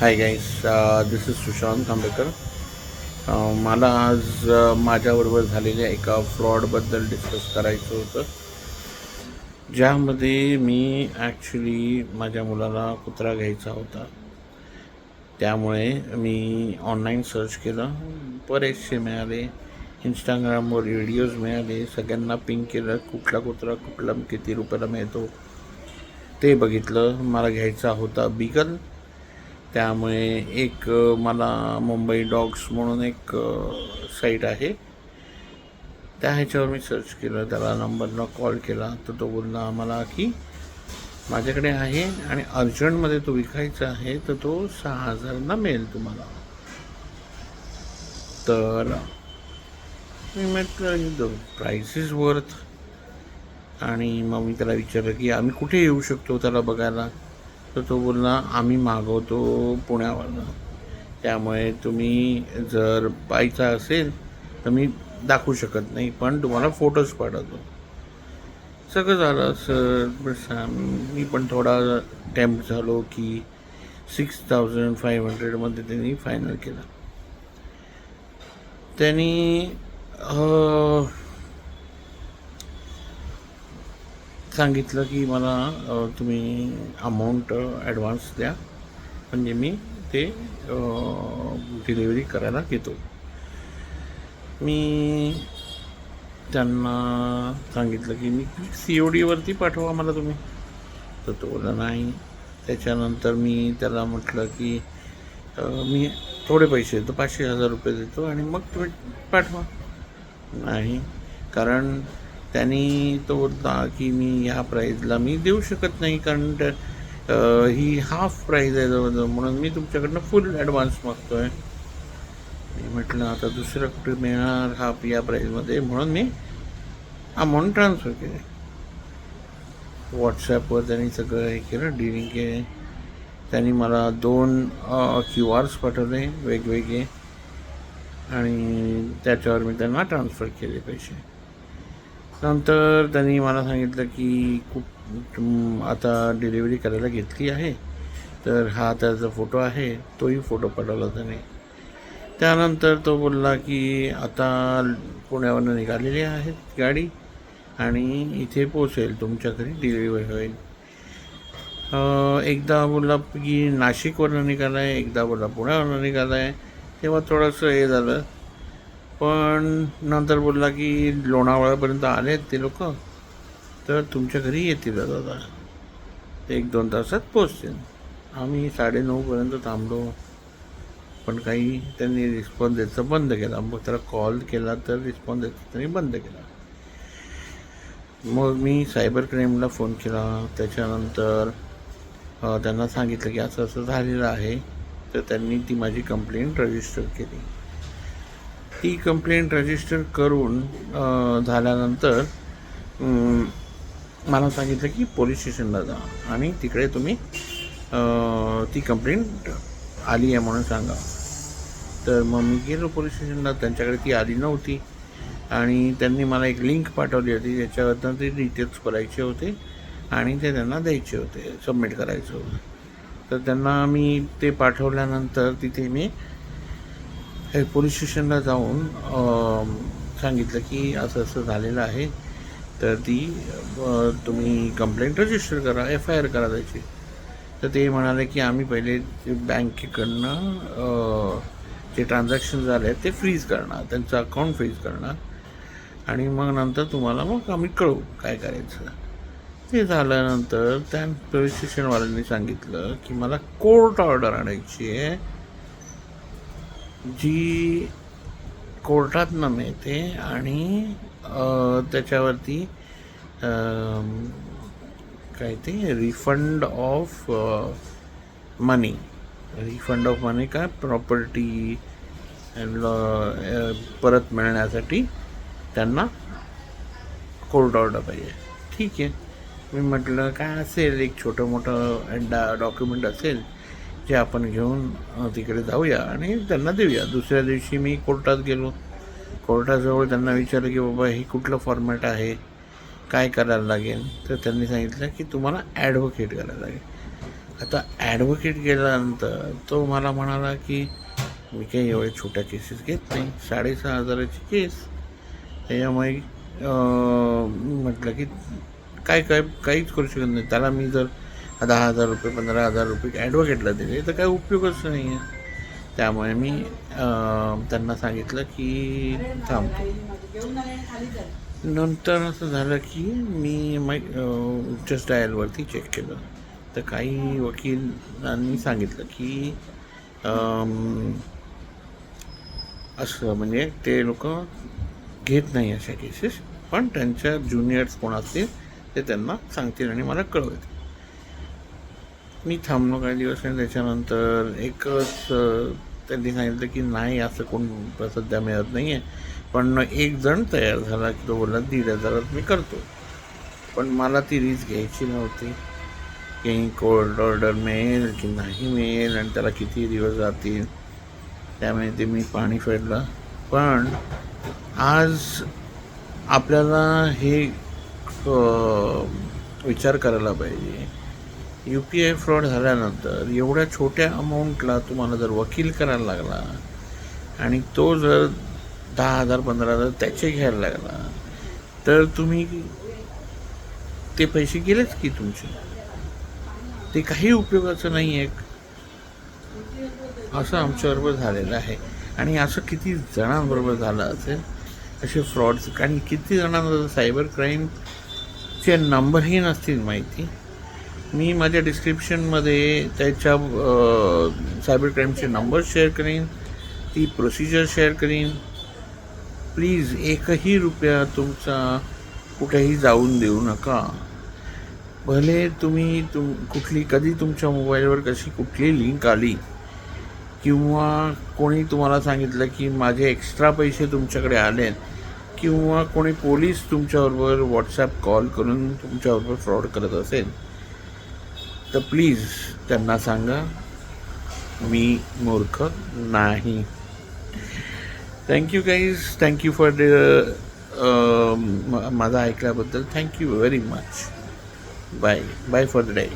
Hi guys, this is Sushant Khambekar. मला आज माझ्याबरोबर झालेल्या एका फ्रॉडबद्दल डिस्कस करायचं होतं, ज्यामध्ये मी ॲक्च्युली माझ्या मुलाला कुत्रा घ्यायचा होता. त्यामुळे मी ऑनलाईन सर्च केलं, बरेचसे मिळाले. इंस्टाग्रामवर व्हिडिओज मिळाले, सगळ्यांना पिंग केलं, कुठला कुत्रा कुठला किती रुपयाला मिळतो ते बघितलं. मला घ्यायचा होता बिगल. त्यामुळे मला मुंबई डॉग्स म्हणून एक साईट आहे, त्या ह्याच्यावर मी सर्च केलं, त्याला नंबरनं कॉल केला, तर तो बोलला मला की माझ्याकडे आहे आणि अर्जंटमध्ये तो विकायचा आहे, तर तो 6,000ला मिळेल तुम्हाला. तर मी म्हटलं द प्राईस इज वर्थ. आणि मग मी त्याला विचारलं की आम्ही कुठे येऊ शकतो त्याला बघायला. तर तो बोलला आम्ही मागवतो पुण्यावरनं, त्यामुळे तुम्ही जर पाहायचा असेल तर मी दाखवू शकत नाही, पण तुम्हाला फोटोज पाठवतो. सगळं झालं सर. मी पण थोडा टेम्प्ट झालो की 6,500मध्ये त्यांनी फायनल केलं. त्यांनी सांगितलं की मला तुम्ही अमाऊंट ॲडव्हान्स द्या, म्हणजे मी ते डिलिव्हरी करायला घेतो. मी त्यांना सांगितलं की मी CODवरती पाठवा मला तुम्ही. तर तो बोलला नाही. त्याच्यानंतर मी त्याला म्हटलं की मी थोडे पैसे देतो, 500,000 देतो आणि मग तुम्ही पाठवा. नाही, कारण त्यांनी तो बोलता की मी ह्या प्राईजला मी देऊ शकत नाही, कारण ही हाफ प्राईज आहे जवळजवळ, म्हणून मी तुमच्याकडनं फुल ॲडव्हान्स मागतो आहे. मी म्हटलं आता दुसरं कुठे मिळणार हाफ या प्राईजमध्ये, म्हणून मी अमाऊंट ट्रान्सफर केले. व्हॉट्सॲपवर त्यांनी सगळं हे केलं, डिलिंग केले. त्यांनी मला 2 QRs पाठवले वेगवेगळे, आणि त्याच्यावर मी त्यांना ट्रान्सफर केले पैसे. नंतर त्यांनी मला सांगितलं की आता डिलिव्हरी करायला घेतली आहे, तर हा त्याचा फोटो आहे, तोही फोटो पाठवला त्याने. त्यानंतर तो बोलला की आता पुण्यावरून निघालेली आहे गाडी आणि इथे पोचेल, तुमच्या घरी डिलिव्हरी होईल. एकदा बोलला की नाशिकवरून निघाला आहे, एकदा बोलला पुण्यावरून निघाला आहे. तेव्हा थोडंसं हे झालं, पण नंतर बोलला की लोणावळ्यापर्यंत आले आहेत ते लोक, तर तुमच्या घरी येतील दादा, ते 1-2 तासात पोचतील. आम्ही 9:30पर्यंत थांबलो, पण काही त्यांनी रिस्पॉन्स द्यायचं बंद केला. मग त्याला कॉल केला तर रिस्पॉन्स द्यायचं त्यांनी बंद केला. मग मी सायबर क्राईमला फोन केला. त्याच्यानंतर त्यांना सांगितलं की असं असं झालेलं आहे, तर त्यांनी ती माझी कंप्लेंट रजिस्टर केली. ती कंप्लेंट रजिस्टर करून झाल्यानंतर मला सांगितलं की पोलीस स्टेशनला जा आणि तिकडे तुम्ही ती कंप्लेंट आली आहे म्हणून सांगा. तर मग मी गेलो पोलीस स्टेशनला. त्यांच्याकडे ती आली नव्हती आणि त्यांनी मला एक लिंक पाठवली होती, ज्याच्यावरनं ते डिटेल्स भरायचे होते आणि ते त्यांना द्यायचे होते, सबमिट करायचं होतं. तर त्यांना मी ते पाठवल्यानंतर तिथे मी पोलीस स्टेशनला जाऊन सांगितलं की असं असं झालेलं आहे, तर ती तुम्ही कंप्लेंट रजिस्टर करा, FIR करा त्याची. तर ते म्हणाले की आम्ही पहिले बँकेकडनं जे ट्रान्झॅक्शन झाले आहेत ते फ्रीज करणार, त्यांचं अकाउंट फ्रीज करणार, आणि मग नंतर तुम्हाला मग आम्ही कळू काय करायचं. ते झाल्यानंतर त्या पोलीस स्टेशनवाल्यांनी सांगितलं की मला कोर्ट ऑर्डर आणायची आहे, जी कोर्टातनं मिळते, आणि त्याच्यावरती काय ते रिफंड ऑफ मनी काय प्रॉपर्टी परत मिळण्यासाठी त्यांना कोर्ट ऑर्डर पाहिजे. ठीक आहे, मी म्हटलं काय असेल, एक छोटं मोठं डॉक्युमेंट असेल जे आपण घेऊन तिकडे जाऊया आणि त्यांना देऊया. दुसऱ्या दिवशी मी कोर्टात गेलो. कोर्टाजवळ त्यांना विचारलं की बाबा हे कुठलं फॉर्मॅट आहे, काय करायला लागेल. तर त्यांनी सांगितलं की तुम्हाला ॲडव्होकेट करायला लागेल. आता ॲडव्होकेट गेल्यानंतर तो मला म्हणाला की मी काही एवढ्या छोट्या केसेस घेत नाही, 6,500ची केस. त्याच्यामुळे म्हटलं की काहीच करू शकत नाही. त्याला मी जर 10,000 रुपये 15,000 रुपये ॲडव्होकेटला दिले तर काही उपयोगच नाही आहे. त्यामुळे मी त्यांना सांगितलं की थांबतो. नंतर असं झालं की मी जस्ट डायलवरती चेक केलं तर काही वकिलांनी सांगितलं की असं म्हणजे ते लोक घेत नाही अशा केसेस, पण त्यांच्या ज्युनियर्स कोण असतील ते त्यांना सांगतील आणि मला कळवतील. मी थांबलो काही दिवस आणि त्याच्यानंतर एकच त्यांनी सांगितलं की नाही असं कोण सध्या मिळत नाही आहे, पण एक जण तयार झाला की तो बोलला 1,500 मी करतो. पण मला ती रिस्क घ्यायची नव्हती की कोर्ट ऑर्डर मिळेल की नाही मिळेल आणि त्याला किती दिवस जातील. त्यामुळे ते मी पाणी फेडलं. पण आज आपल्याला हे विचार करायला पाहिजे, UPI फ्रॉड झाल्यानंतर एवढ्या छोट्या अमाऊंटला तुम्हाला जर वकील करायला लागला आणि तो जर 10,000 15,000 त्याचे घ्यायला लागला तर तुम्ही ते पैसे गेलेच की तुमचे, ते काही उपयोगाचं नाही आहे. असं आमच्याबरोबर झालेलं आहे आणि असं किती जणांबरोबर झालं असेल असे फ्रॉड्स. आणि किती जणांना सायबर क्राईमचे नंबरही नसतील माहिती. मी माझ्या डिस्क्रिप्शनमध्ये त्याच्या सायबर क्राईमचे नंबर शेअर करीन, ती प्रोसिजर शेअर करीन. प्लीज एकही रुपया तुमचा कुठेही जाऊन देऊ नका. भले तुम्ही कधी तुमच्या मोबाईलवर कशी कुठली लिंक आली किंवा कोणी तुम्हाला सांगितलं की माझे एक्स्ट्रा पैसे तुमच्याकडे आले किंवा कोणी पोलीस तुमच्याबरोबर व्हॉट्सॲप कॉल करून तुमच्याबरोबर फ्रॉड करत असेल तर प्लीज त्यांना सांगा मी मूर्ख नाही. थँक्यू गाईज, थँक्यू फॉर माझं ऐकल्याबद्दल. Thank you very much. Bye bye for the day.